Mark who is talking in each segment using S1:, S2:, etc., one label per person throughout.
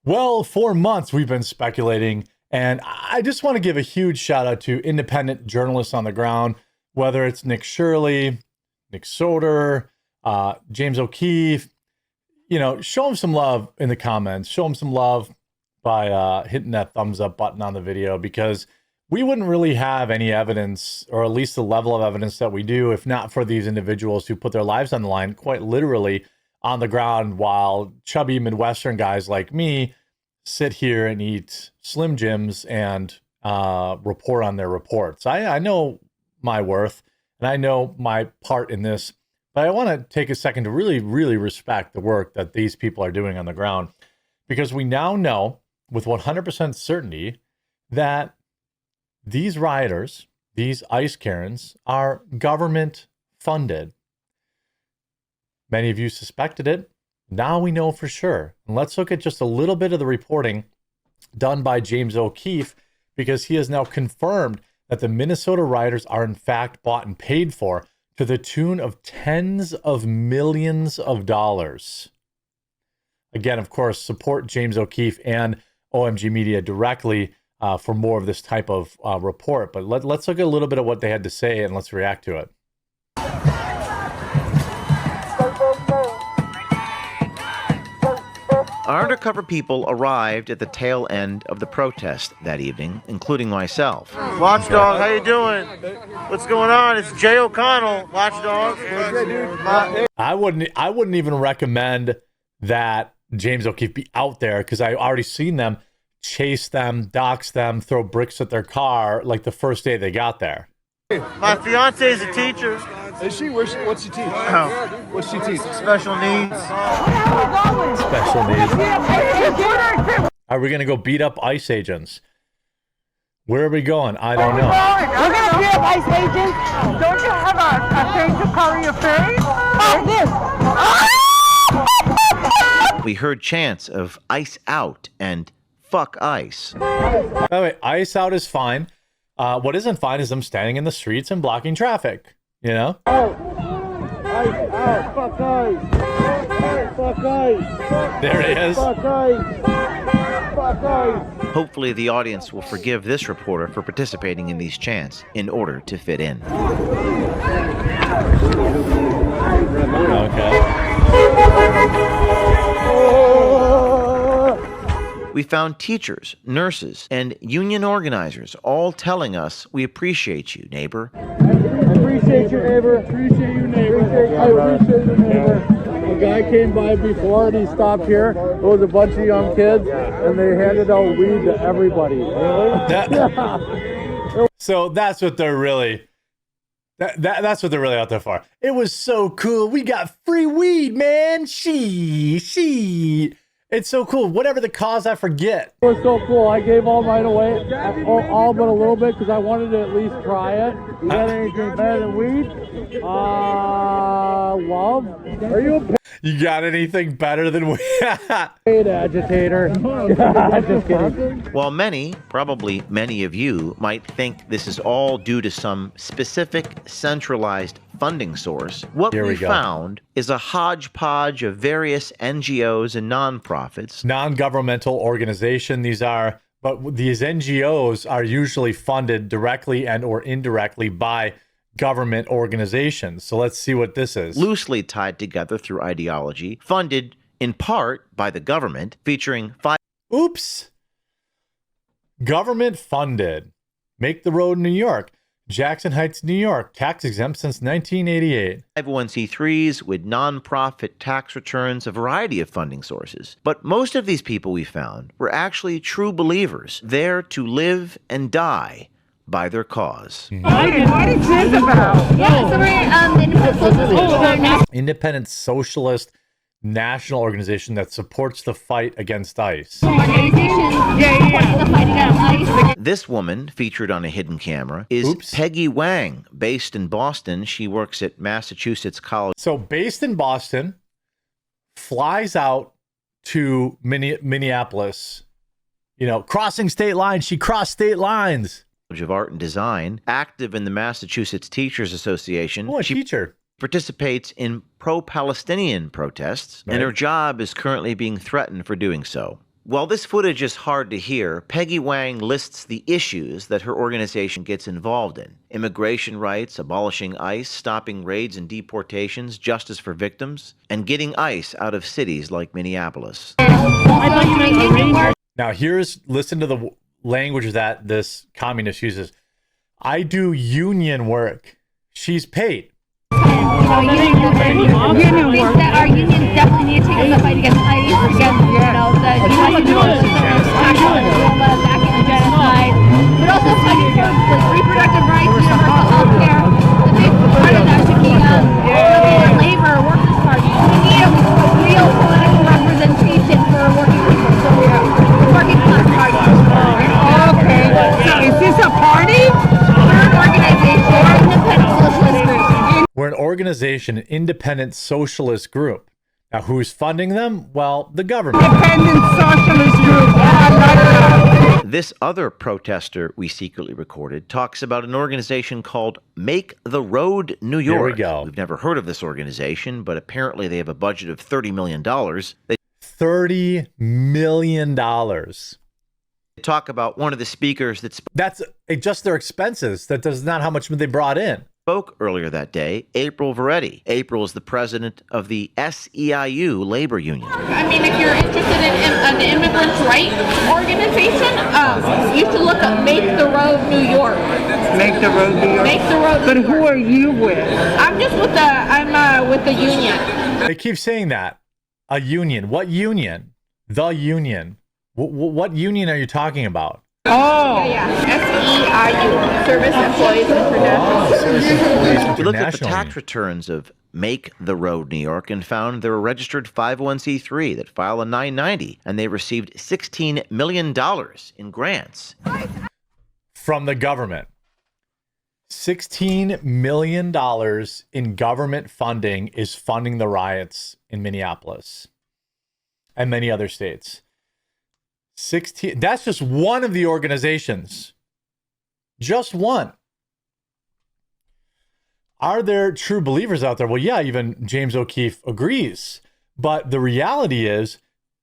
S1: Well, for months we've been speculating, and I just want to give a huge shout out to independent journalists on the ground, whether it's Nick Shirley, Nick Soder, James O'Keefe. Show them some love in the comments. Show them some love by hitting that thumbs up button on the video, because we wouldn't really have any evidence, or at least the level of evidence that we do, if not for these individuals who put their lives on the line, quite literally, on the ground, while chubby Midwestern guys like me sit here and eat Slim Jims and report on their reports. I know my worth, and I know my part in this, but I want to take a second to really, really respect the work that these people are doing on the ground, because we now know with 100% certainty that these rioters, these ICE Karens, are government funded. Many of you suspected it. Now we know for sure. And let's look at just a little bit of the reporting done by James O'Keefe, because he has now confirmed that the Minnesota rioters are in fact bought and paid for to the tune of tens of millions of dollars. Again, of course, support James O'Keefe and OMG Media directly for more of this type of report. But let's look at a little bit of what they had to say, and let's react to it.
S2: Our undercover people arrived at the tail end of the protest that evening, including myself.
S3: Watchdog, how you doing? What's going on? It's Jay O'Connell, Watchdog.
S1: I wouldn't even recommend that James O'Keefe be out there, because I already seen them chase them, dox them, throw bricks at their car like the first day they got there.
S3: My fiance is a teacher.
S4: Is she? What's she teach?
S3: Oh.
S4: What's she teach?
S3: Special needs.
S1: Special needs. Are we going to go beat up ICE agents? Where are we going? I don't know.
S5: We're going to beat up ICE agents. Don't you have a thing to cover your face? Like this.
S2: We heard chants of ICE out and fuck ICE.
S1: By the way, ICE out is fine. What isn't fine is them standing in the streets and blocking traffic. You know?
S3: Out. ICE out. Fuck ICE. Fuck ICE.
S1: There he is.
S3: Fuck ICE. Fuck ICE.
S2: Hopefully the audience will forgive this reporter for participating in these chants in order to fit in.
S1: Okay.
S2: We found teachers, nurses, and union organizers all telling us, "We appreciate you, neighbor."
S3: Appreciate your neighbor. Appreciate you, neighbor. I appreciate your neighbor. A guy came by before and he stopped here. It was a bunch of young kids and they handed out weed to everybody.
S1: So that's what they're really. That's what they're really out there for. It was so cool. We got free weed, man. She. It's so cool. Whatever the cause, I forget.
S3: It was so cool. I gave all mine away, all but a little bit, because I wanted to at least try it. You got anything better than weed? Love? Are you a
S1: You got anything better than we?
S3: paid agitator? Just kidding.
S2: While many, probably many of you, might think this is all due to some specific centralized funding source, what we found is a hodgepodge of various NGOs and nonprofits.
S1: Non-governmental organization these are, but these NGOs are usually funded directly and or indirectly by government organizations. So let's see what this is.
S2: Loosely tied together through ideology, funded in part by the government, featuring five.
S1: Oops. Government funded. Make the Road in New York. Jackson Heights, New York. Tax exempt since 1988.
S2: 501c3s with nonprofit tax returns, a variety of funding sources. But most of these people we found were actually true believers, there to live and die by their cause.
S5: What is this about?
S6: Yeah, so we're
S1: Independent Socialist National Organization that supports the fight against ICE.
S2: This woman, featured on a hidden camera, is
S1: Oops.
S2: Peggy Wang, based in Boston. She works at Massachusetts College.
S1: So based in Boston, flies out to Minneapolis, crossing state lines. She crossed state lines.
S2: of Art and Design, active in the Massachusetts Teachers Association.
S1: Oh, a
S2: She
S1: teacher.
S2: participates in pro-Palestinian protests,
S1: Right.
S2: and her job is currently being threatened for doing so. While this footage is hard to hear, Peggy Wang lists the issues that her organization gets involved in: immigration rights, abolishing ICE, stopping raids and deportations, justice for victims, and getting ICE out of cities like Minneapolis.
S1: Now listen to the language that this communist uses. I do union work. She's paid.
S5: Union work. Our unions definitely need to take up the fight against ICE, against the back in the genocide, but also fighting for reproductive rights, universal health care. The big part of that should be labor, workers' party. We need a real political representation for working people. So working class party. Okay. So is this a party? We're an organization, independent socialist group.
S1: We're an organization, an independent socialist group. Now, who's funding them? Well, the government.
S5: Independent socialist group.
S2: This other protester we secretly recorded talks about an organization called Make the Road New York.
S1: Here we go.
S2: We've never heard of this organization, but apparently they have a budget of $30 million. They
S1: $30 million.
S2: talk about one of the speakers
S1: That's just their expenses. That does not how much they brought in.
S2: spoke earlier that day, April Veretti. April is the president of the SEIU labor union.
S6: I mean, if you're interested in an immigrants' rights organization, you should look up Make the Road New York.
S5: Make the road New York.
S6: Make the Road.
S5: But who are you with?
S6: I'm just with the union.
S1: They keep saying that. A union. What union? The union. What union are you talking about?
S5: Oh.
S6: Yeah. SEIU, Service Employees International.
S2: We looked at the tax returns of Make the Road New York and found they're a registered 501c3 that file a 990, and they received $16 million in grants.
S1: From the government. $16 million in government funding is funding the riots in Minneapolis and many other states. 16. That's just one of the organizations. Just one. Are there true believers out there? Well, yeah, even James O'Keefe agrees. But the reality is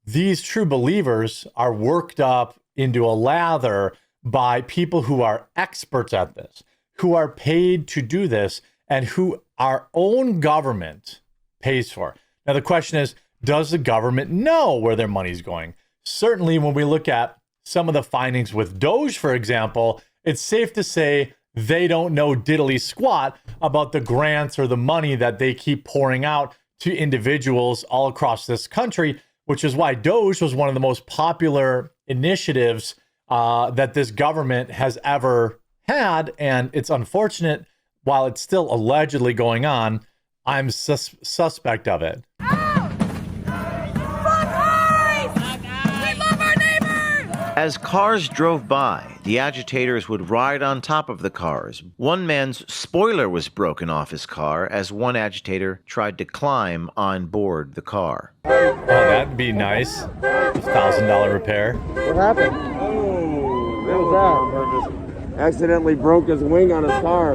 S1: these true believers are worked up into a lather by people who are experts at this, who are paid to do this, and who our own government pays for. Now, the question is, does the government know where their money's going? Certainly, when we look at some of the findings with Doge, for example, it's safe to say they don't know diddly squat about the grants or the money that they keep pouring out to individuals all across this country, which is why Doge was one of the most popular initiatives that this government has ever had. And it's unfortunate, while it's still allegedly going on, I'm suspect of it.
S2: As cars drove by, the agitators would ride on top of the cars. One man's spoiler was broken off his car as one agitator tried to climb on board the car.
S1: Oh, that'd be nice. $1,000 repair.
S3: What happened? Oh, what was that? Accidentally broke his wing on his car.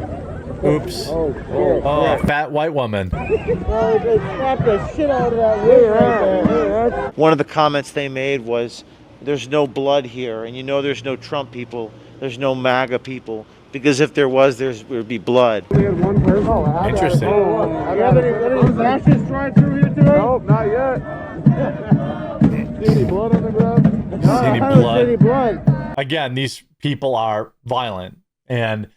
S1: Oops. Oh, fat white woman.
S3: Oh, they slapped the shit out of that wing right there.
S2: One of the comments they made was, "There's no blood here, and you know there's no Trump people, there's no MAGA people, because if there was, there would be blood."
S3: We had one person.
S1: Interesting.
S3: You have any ashes dried through here today? Nope, not yet. See any blood on the ground? No,
S1: See any
S3: I don't
S1: blood?
S3: see any blood.
S1: Again, these people are violent, and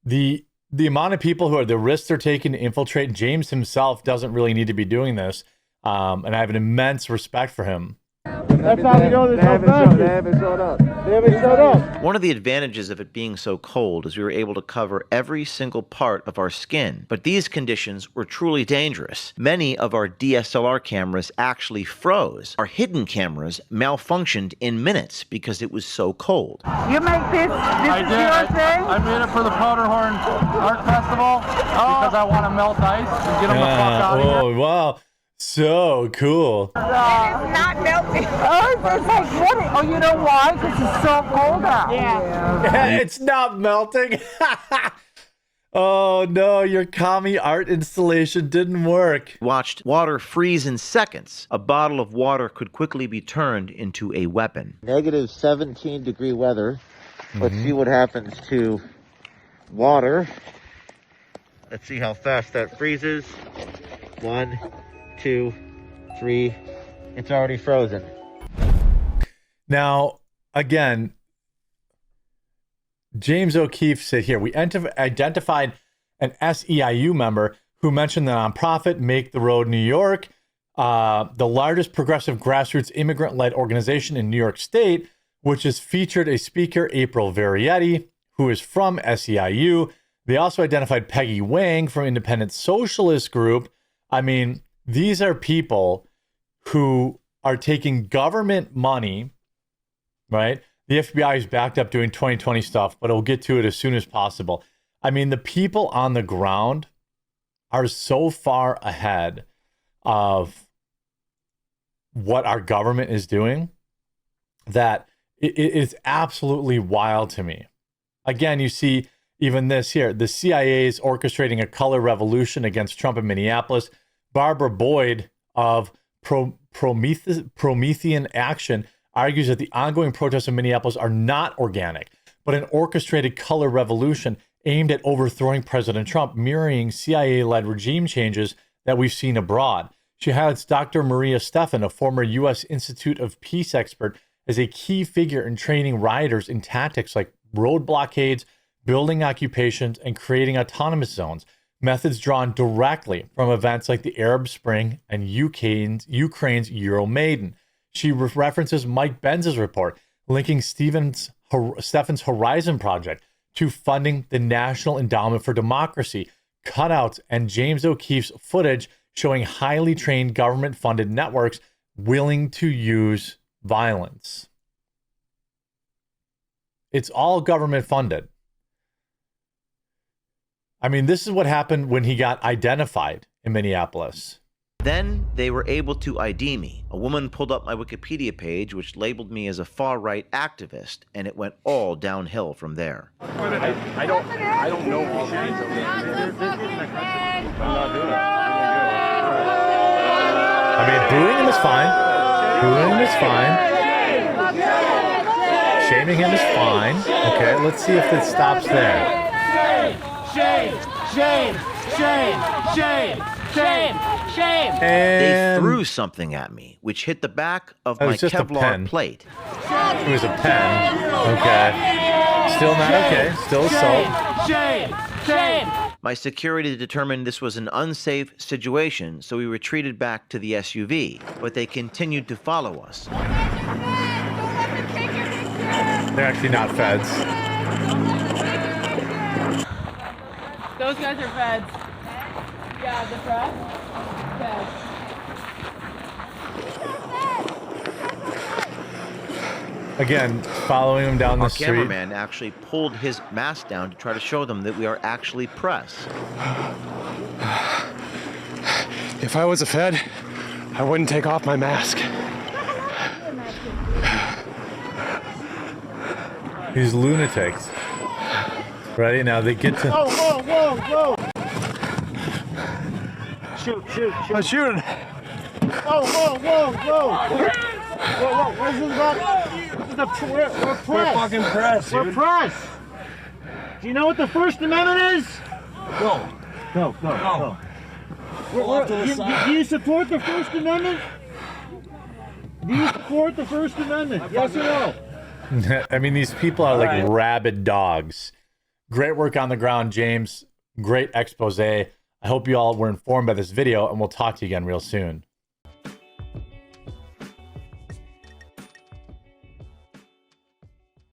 S1: the amount of people who are the risks they're taking to infiltrate. James himself doesn't really need to be doing this, and I have an immense respect for him.
S3: That's how we know there's no fascists. They haven't showed up. They haven't showed up.
S2: One of the advantages of it being so cold is we were able to cover every single part of our skin. But these conditions were truly dangerous. Many of our DSLR cameras actually froze. Our hidden cameras malfunctioned in minutes because it was so cold.
S5: You make this is your thing?
S3: I made it for the Powderhorn Art Festival because I want to melt ice and get them the fuck out of here.
S1: Oh, wow. So cool.
S5: It is not melting. Oh, it's like what? Oh, you know why? Because it's so cold out. Yeah.
S1: It's not melting. Oh no, your commie art installation didn't work.
S2: Watched water freeze in seconds. A bottle of water could quickly be turned into a weapon. Negative 17-degree weather. Let's see what happens to water. Let's see how fast that freezes. 1, 2, 3. It's already frozen.
S1: Now, again, James O'Keefe said here, we identified an SEIU member who mentioned the nonprofit Make the Road New York, the largest progressive grassroots immigrant-led organization in New York State, which has featured a speaker, April Varietti, who is from SEIU. They also identified Peggy Wang from Independent Socialist Group. I mean, these are people who are taking government money, right? The FBI is backed up doing 2020 stuff, but I'll get to it as soon as possible. I mean, the people on the ground are so far ahead of what our government is doing that it is absolutely wild to me. Again, you see even this here. The CIA is orchestrating a color revolution against Trump in Minneapolis. Barbara Boyd of Promethean Action argues that the ongoing protests in Minneapolis are not organic, but an orchestrated color revolution aimed at overthrowing President Trump, mirroring CIA-led regime changes that we've seen abroad. She highlights Dr. Maria Stephan, a former U.S. Institute of Peace expert, as a key figure in training rioters in tactics like road blockades, building occupations, and creating autonomous zones, methods drawn directly from events like the Arab Spring and Ukraine's Euromaidan. She references Mike Benz's report, linking Stephan's Horizon Project to funding the National Endowment for Democracy, cutouts, and James O'Keefe's footage showing highly trained government-funded networks willing to use violence. It's all government-funded. I mean, this is what happened when he got identified in Minneapolis.
S2: Then they were able to ID me. A woman pulled up my Wikipedia page, which labeled me as a far-right activist, and it went all downhill from there.
S4: I don't know all the names of them.
S1: I mean, booing him is fine. Booing him is fine. Shaming him is fine. Okay, let's see if it stops there.
S7: Shame! Shame! Shame! Shame! Shame! Shame!
S2: They threw something at me, which hit the back of my Kevlar plate.
S1: It was a pen. Okay. Still not okay. Still assault.
S7: Shame! Shame!
S2: My security determined this was an unsafe situation, so we retreated back to the SUV, but they continued to follow us.
S1: They're actually not feds.
S8: Those guys are feds. Yeah, the press. Feds.
S1: Again, following him down the street.
S2: Our cameraman actually pulled his mask down to try to show them that we are actually press.
S4: If I was a Fed, I wouldn't take off my mask.
S1: These lunatics. Ready? Now they get to...
S7: Whoa! Shoot!
S4: I'm shooting.
S7: Whoa! Where's this about? We're press.
S4: We're fucking press,
S7: We're
S4: dude.
S7: press. Do you know what the First Amendment is?
S4: Go.
S7: Go. Do you support the First Amendment? Do you support the First Amendment? Yes or no?
S1: I mean, these people are like rabid dogs. Great work on the ground, James. Great expose. I hope you all were informed by this video, and we'll talk to you again real soon.